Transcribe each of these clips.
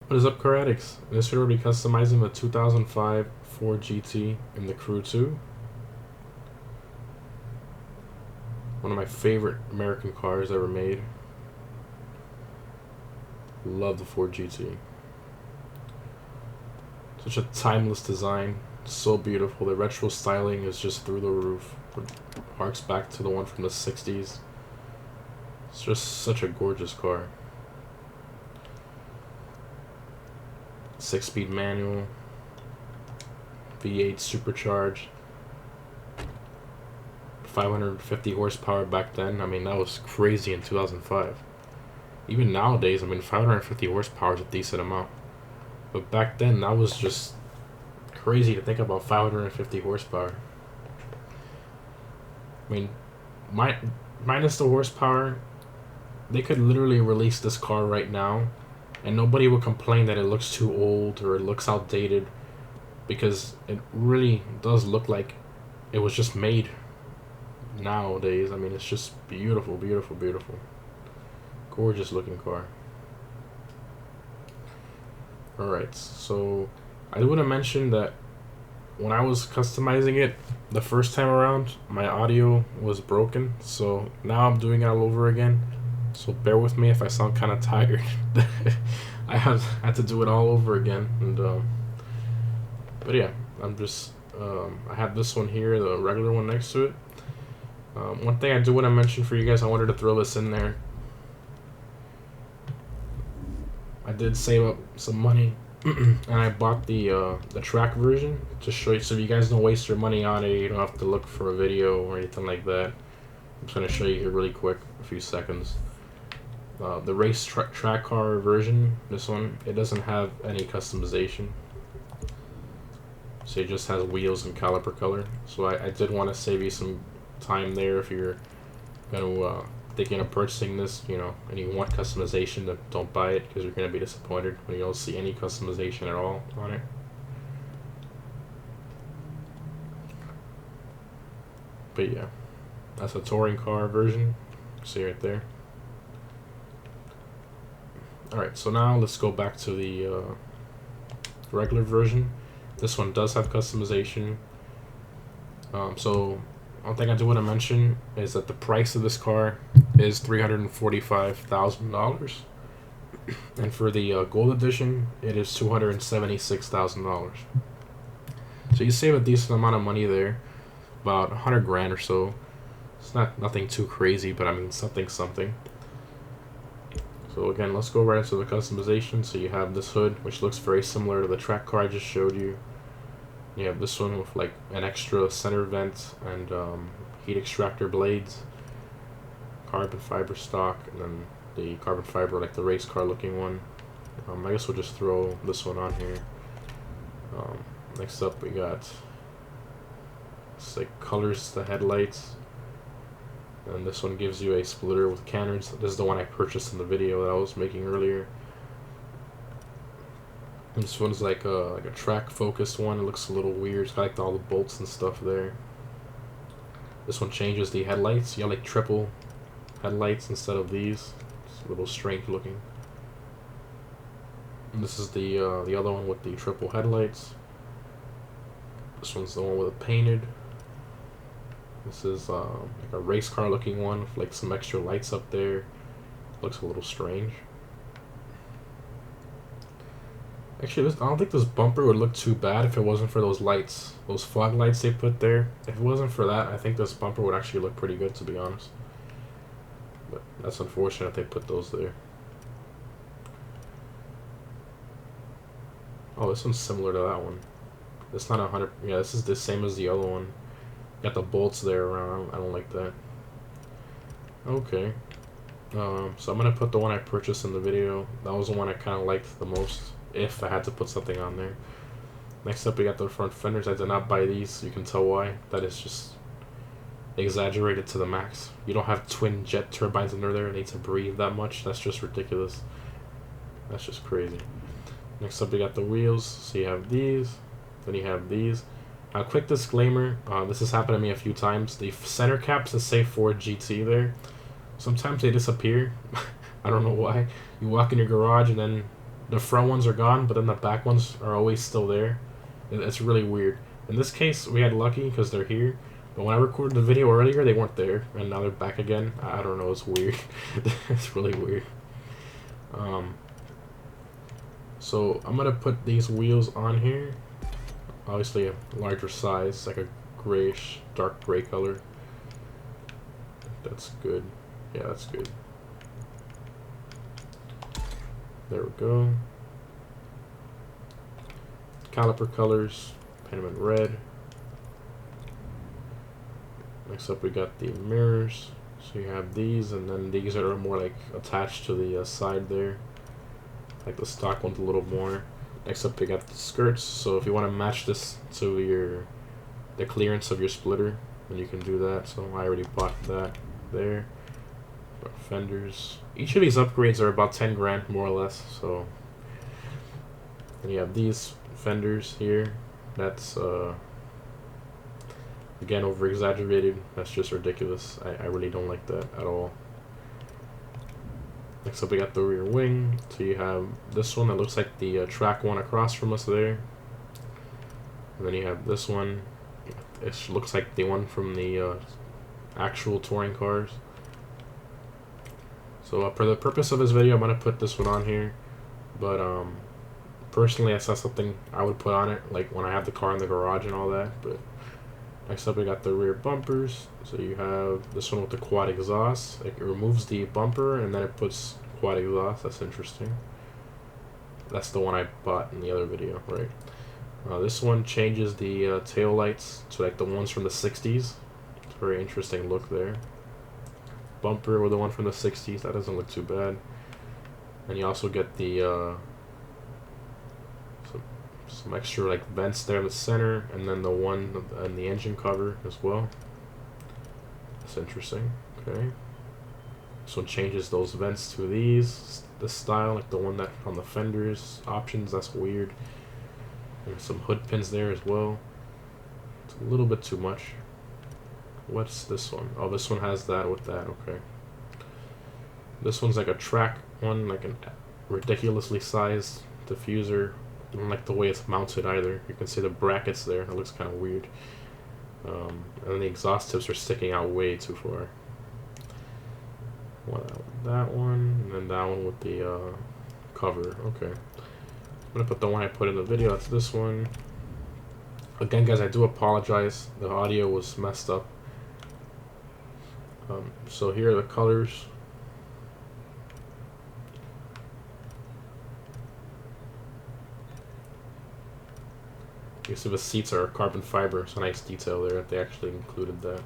What is up, Karatics? In this video, we'll be customizing the 2005 Ford GT in the Crew 2. One of my favorite American cars ever made. Love the Ford GT. Such a timeless design. So beautiful. The retro styling is just through the roof. It harks back to the one from the 60s. It's just such a gorgeous car. 6-speed manual, V8 supercharged, 550 horsepower back then. I mean, that was crazy in 2005. Even nowadays, I mean, 550 horsepower is a decent amount. But back then, that was just crazy to think about 550 horsepower. I mean, minus the horsepower, they could literally release this car right now and nobody would complain that it looks too old or it looks outdated, because it really does look like it was just made nowadays. I mean, it's just beautiful, beautiful, beautiful. Gorgeous looking car. Alright, so I want to mention that when I was customizing it the first time around, my audio was broken, so now I'm doing it all over again. So bear with me if I sound kind of tired. I had to do it all over again, and but yeah, I'm just I have this one here, the regular one next to it. One thing I do want to mention for you guys, I wanted to throw this in there. I did save up some money, and I bought the track version to show you, so you guys don't waste your money on it. You don't have to look for a video or anything like that. I'm just gonna show you here really quick, a few seconds. The race track car version, this one, it doesn't have any customization. So it just has wheels and caliper color. So I did want to save you some time there if you're gonna thinking of purchasing this, you know, and you want customization, then don't buy it, because you're gonna be disappointed when you don't see any customization at all on it. But yeah, that's a touring car version. See right there. Alright, so now let's go back to the regular version. This one does have customization. So one thing I do want to mention is that the price of this car is $345,000, and for the gold edition, it is $276,000. So you save a decent amount of money there, about 100 grand or so. It's nothing too crazy, but I mean something. So again, let's go right into the customization. So you have this hood, which looks very similar to the track car I just showed you. You have this one with like an extra center vent and heat extractor blades, carbon fiber stock, and then the carbon fiber, like the race car looking one. I guess we'll just throw this one on here. Next up, we got, it's like colors the headlights. And this one gives you a splitter with cannons. This is the one I purchased in the video that I was making earlier. And this one's like a track focused one. It looks a little weird. It's got like all the bolts and stuff there. This one changes the headlights. You have like triple headlights instead of these. It's a little strange looking. And this is the other one with the triple headlights. This one's the one with it painted. This is like a race car looking one with like some extra lights up there. Looks a little strange. Actually, I don't think this bumper would look too bad if it wasn't for those lights. Those fog lights they put there. If it wasn't for that, I think this bumper would actually look pretty good, to be honest. But that's unfortunate they put those there. Oh, this one's similar to that one. It's not 100. Yeah, this is the same as the other one. Got the bolts there around. I don't like that. Okay. So I'm gonna put the one I purchased in the video. That was the one I kind of liked the most, if I had to put something on there. Next up, we got the front fenders. I did not buy these. You can tell why. That is just exaggerated to the max. You don't have twin jet turbines under there. They need to breathe that much. That's just ridiculous. That's just crazy. Next up, we got the wheels. So you have these. Then you have these. A quick disclaimer, this has happened to me a few times. The center caps that say Ford GT there, sometimes they disappear. I don't know why. You walk in your garage and then the front ones are gone, but then the back ones are always still there. It's really weird. In this case, we had lucky because they're here. But when I recorded the video earlier, they weren't there, and now they're back again. I don't know. It's weird. It's really weird. So I'm gonna put these wheels on here. Obviously, a larger size, like a grayish, dark gray color. That's good. Yeah, that's good. There we go. Caliper colors, paint them in red. Next up we got the mirrors. So you have these, and then these are more like attached to the side there. Like the stock one's a little more. Next up we got the skirts. So if you want to match this to the clearance of your splitter, then you can do that. So I already bought that there. Fenders. Each of these upgrades are about 10 grand more or less. So then you have these fenders here. That's again over exaggerated. That's just ridiculous. I really don't like that at all. Next up we got the rear wing. So you have this one that looks like the track one across from us there. And then you have this one. It looks like the one from the actual touring cars. So for the purpose of this video, I'm going to put this one on here. But personally, that's not something I would put on it, like when I have the car in the garage and all that. But next up, we got the rear bumpers. So you have this one with the quad exhaust. It removes the bumper and then it puts quad exhaust. That's interesting. That's the one I bought in the other video, right? This one changes the tail lights to like the ones from the 60s. It's a very interesting look there. Bumper with the one from the 60s. That doesn't look too bad. And you also get the some extra like vents there in the center, and then the one in the engine cover as well. That's interesting. Okay. This one changes those vents to this style, like the one that on the fenders options. That's weird. And some hood pins there as well. It's a little bit too much. What's this one? Oh, this one has that with that. Okay. This one's like a track one, like a ridiculously sized diffuser. I don't like the way it's mounted either. You can see the brackets there. It looks kind of weird. And then the exhaust tips are sticking out way too far. Well, that one, and then that one with the cover. Okay. I'm gonna put the one I put in the video. That's this one. Again, guys, I do apologize. The audio was messed up. So here are the colors. You see the seats are carbon fiber. It's a nice detail there that they actually included that.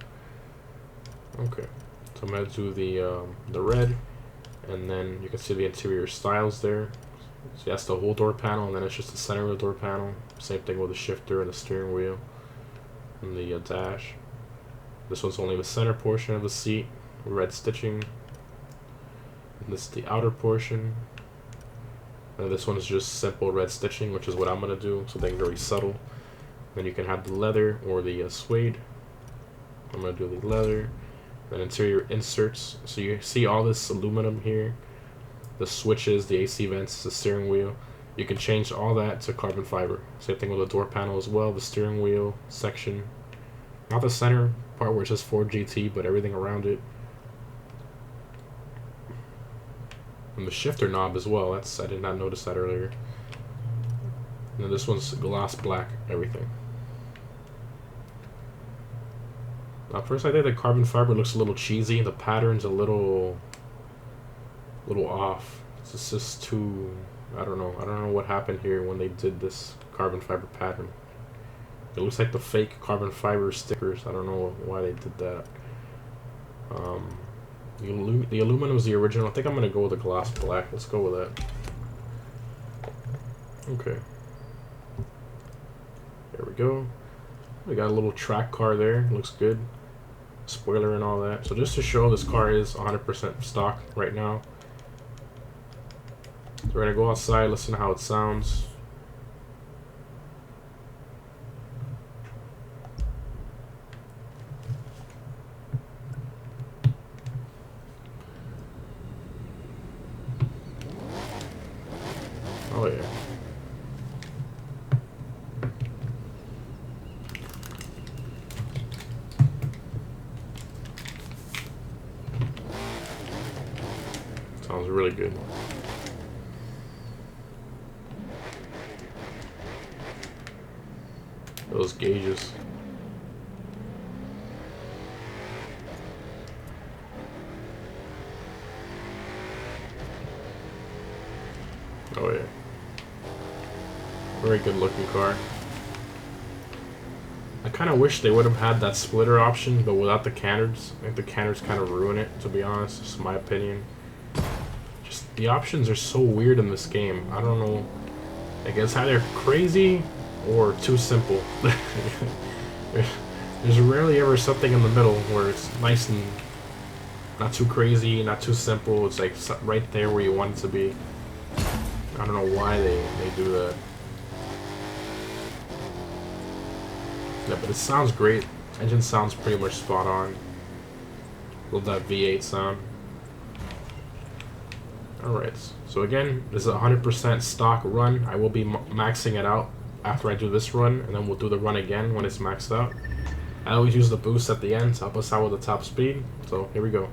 Okay, so I'm gonna do the red, and then you can see the interior styles there. So that's the whole door panel, and then it's just the center of the door panel. Same thing with the shifter and the steering wheel and the dash. This one's only the center portion of the seat, red stitching. And this is the outer portion. And this one's just simple red stitching, which is what I'm gonna do, something very subtle. Then you can have the leather or the suede. I'm gonna do the leather. Then interior inserts. So you see all this aluminum here. The switches, the AC vents, the steering wheel. You can change all that to carbon fiber. Same thing with the door panel as well, the steering wheel section. Not the center part where it says Ford GT, but everything around it. And the shifter knob as well. That's, I did not notice that earlier. And then this one's gloss black, everything. Now, first I think the carbon fiber looks a little cheesy. The pattern's a little off. It's just too, I don't know what happened here when they did this carbon fiber pattern. It looks like the fake carbon fiber stickers. I don't know why they did that. The aluminum is the original. I think I'm gonna go with the gloss black. Let's go with that. Okay. There we go. We got a little track car there. Looks good. Spoiler and all that. So just to show, this car is 100% stock right now. So we're gonna go outside, listen to how it sounds. really good. Those gauges. Oh yeah. Very good looking car. I kind of wish they would have had that splitter option, but without the canners. I think the canners kind of ruin it, to be honest. It's my opinion. Just the options are so weird in this game. I don't know. I guess either crazy or too simple. There's rarely ever something in the middle where it's nice and not too crazy, not too simple. It's like right there where you want it to be. I don't know why they do that. Yeah, but it sounds great. Engine sounds pretty much spot on. Love that V8 sound. Alright, so again, this is a 100% stock run. I will be maxing it out after I do this run, and then we'll do the run again when it's maxed out. I always use the boost at the end to help us out with the top speed. So here we go.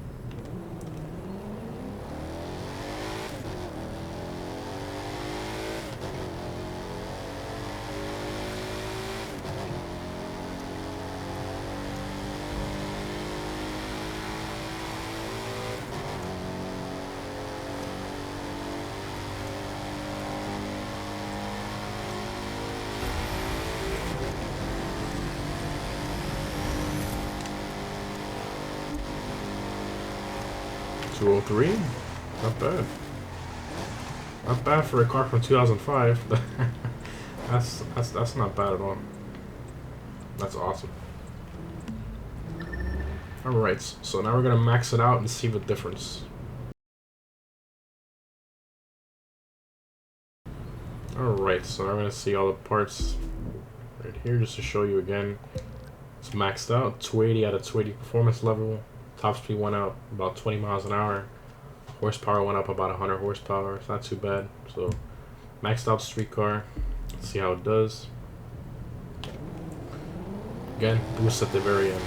$203? Not bad. Not bad for a car from 2005. that's not bad at all. That's awesome. Alright, so now we're gonna max it out and see the difference. Alright, so now we're gonna see all the parts right here just to show you again. It's maxed out, 280 out of 280 performance level. Top speed went up about 20 miles an hour. Horsepower went up about 100 horsepower. It's not too bad. So, maxed out street car. Let's see how it does. Again, boost at the very end.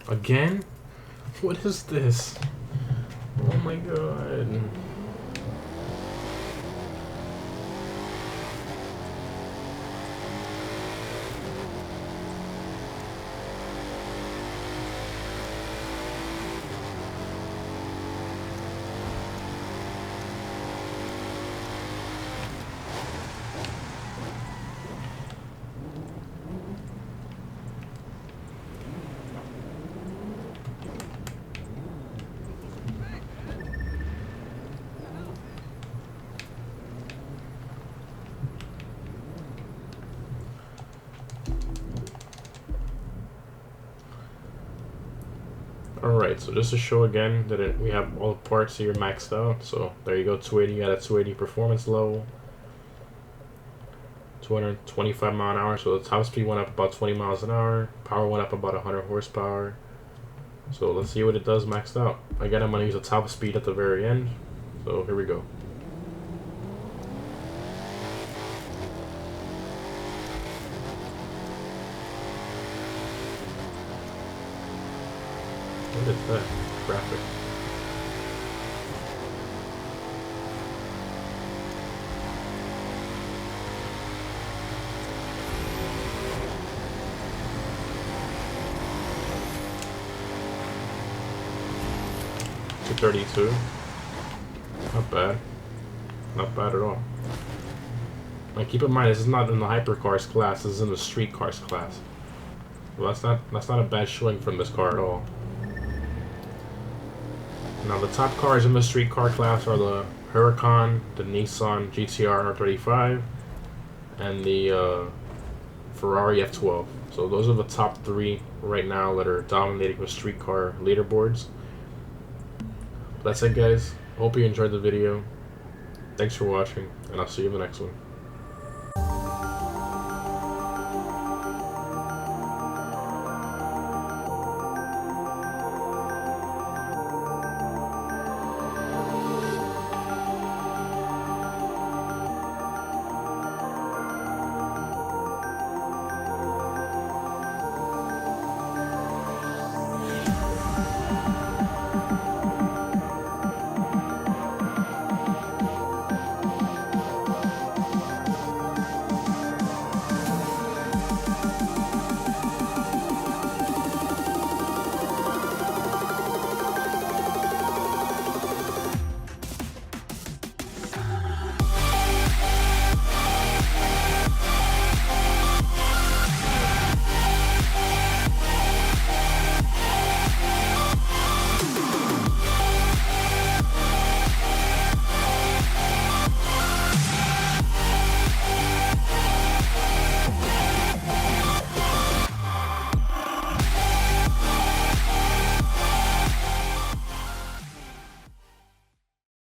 Again? What is this? Oh my god. Alright, so just to show again that we have all the parts here maxed out. So there you go, 280 out of 280 performance level. 225 mile an hour, so the top speed went up about 20 miles an hour. Power went up about 100 horsepower. So let's see what it does maxed out. Again, I'm going to use the top speed at the very end. So here we go. What is that? Graphic. $232. Not bad. Not bad at all. Now keep in mind, this is not in the hypercars class. This is in the street cars class. Well, that's not a bad showing from this car at all. Now the top cars in the street car class are the Huracan, the Nissan GTR R35, and the Ferrari F12. So those are the top three right now that are dominating the street car leaderboards. That's it, guys. Hope you enjoyed the video. Thanks for watching, and I'll see you in the next one.